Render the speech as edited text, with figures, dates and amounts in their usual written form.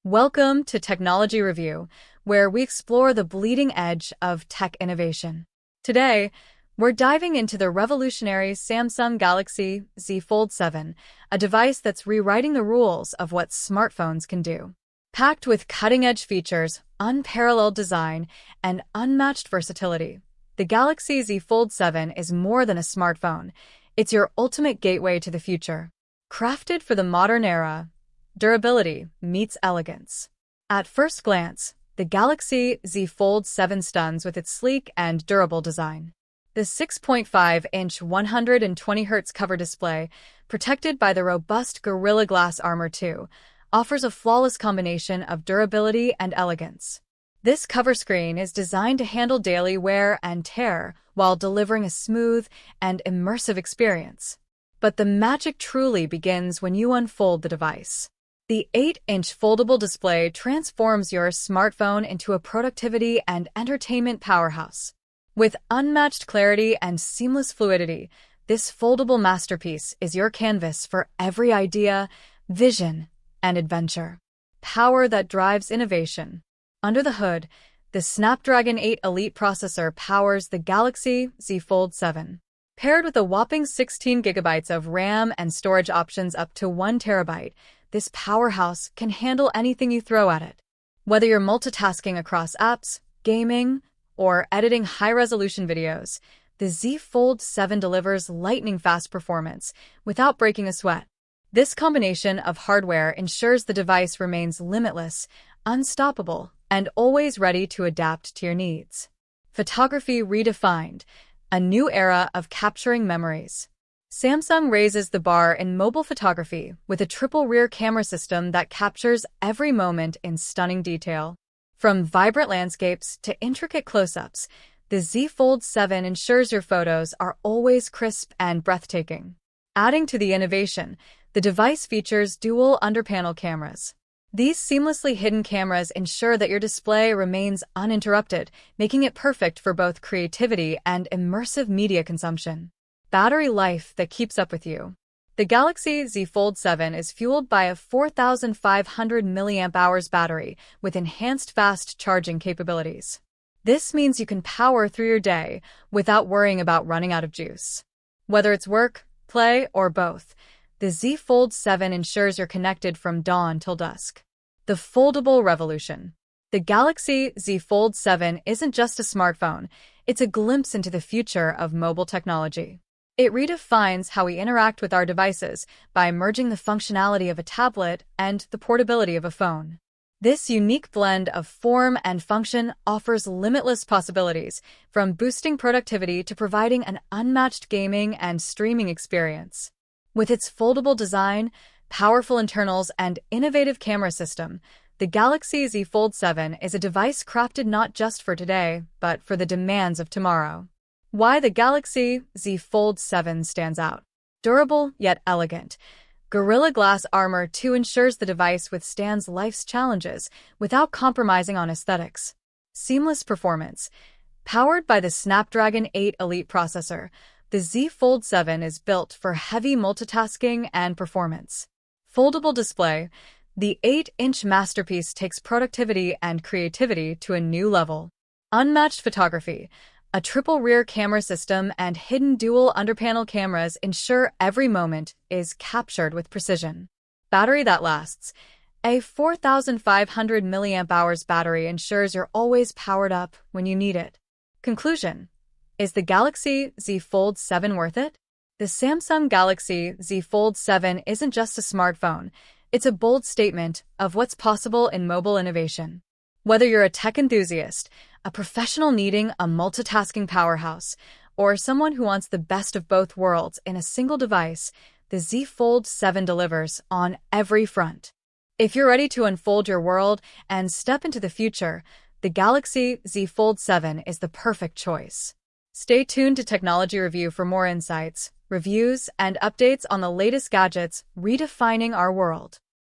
Welcome to Technology Review, where we explore the bleeding edge of tech innovation. Today, we're diving into the revolutionary Samsung Galaxy Z Fold 7, a device that's rewriting the rules of what smartphones can do. Packed with cutting-edge features, unparalleled design, and unmatched versatility, the Galaxy Z Fold 7 is more than a smartphone. It's your ultimate gateway to the future. Crafted for the modern era, durability meets elegance. At first glance, the Galaxy Z Fold 7 stuns with its sleek and durable design. The 6.5-inch 120Hz cover display, protected by the robust Gorilla Glass Armor 2, offers a flawless combination of durability and elegance. This cover screen is designed to handle daily wear and tear while delivering a smooth and immersive experience. But the magic truly begins when you unfold the device. The 8-inch foldable display transforms your smartphone into a productivity and entertainment powerhouse. With unmatched clarity and seamless fluidity, this foldable masterpiece is your canvas for every idea, vision, and adventure. Power that drives innovation. Under the hood, the Snapdragon 8 Elite processor powers the Galaxy Z Fold 7. Paired with a whopping 16 GB of RAM and storage options up to 1 TB, this powerhouse can handle anything you throw at it. Whether you're multitasking across apps, gaming, or editing high-resolution videos, the Z Fold 7 delivers lightning-fast performance without breaking a sweat. This combination of hardware ensures the device remains limitless, unstoppable, and always ready to adapt to your needs. Photography redefined, a new era of capturing memories. Samsung raises the bar in mobile photography with a triple rear camera system that captures every moment in stunning detail. From vibrant landscapes to intricate close-ups, the Z Fold 7 ensures your photos are always crisp and breathtaking. Adding to the innovation, the device features dual underpanel cameras. These seamlessly hidden cameras ensure that your display remains uninterrupted, making it perfect for both creativity and immersive media consumption. Battery life that keeps up with you. The Galaxy Z Fold 7 is fueled by a 4,500 mAh battery with enhanced fast charging capabilities. This means you can power through your day without worrying about running out of juice. Whether it's work, play, or both, the Z Fold 7 ensures you're connected from dawn till dusk. The foldable revolution. The Galaxy Z Fold 7 isn't just a smartphone, it's a glimpse into the future of mobile technology. It redefines how we interact with our devices by merging the functionality of a tablet and the portability of a phone. This unique blend of form and function offers limitless possibilities, from boosting productivity to providing an unmatched gaming and streaming experience. With its foldable design, powerful internals, and innovative camera system, the Galaxy Z Fold 7 is a device crafted not just for today, but for the demands of tomorrow. Why the Galaxy Z Fold 7 stands out. Durable yet elegant. Gorilla Glass Armor 2 ensures the device withstands life's challenges without compromising on aesthetics. Seamless performance. Powered by the Snapdragon 8 Elite processor, the Z Fold 7 is built for heavy multitasking and performance. Foldable display. The 8-inch masterpiece takes productivity and creativity to a new level. Unmatched photography. A triple rear camera system and hidden dual underpanel cameras ensure every moment is captured with precision. Battery that lasts. A 4,500 mAh battery ensures you're always powered up when you need it. Conclusion. Is the Galaxy Z Fold 7 worth it? The Samsung Galaxy Z Fold 7 isn't just a smartphone, it's a bold statement of what's possible in mobile innovation. Whether you're a tech enthusiast, a professional needing a multitasking powerhouse, or someone who wants the best of both worlds in a single device, the Z Fold 7 delivers on every front. If you're ready to unfold your world and step into the future, the Galaxy Z Fold 7 is the perfect choice. Stay tuned to Technology Review for more insights, reviews, and updates on the latest gadgets redefining our world.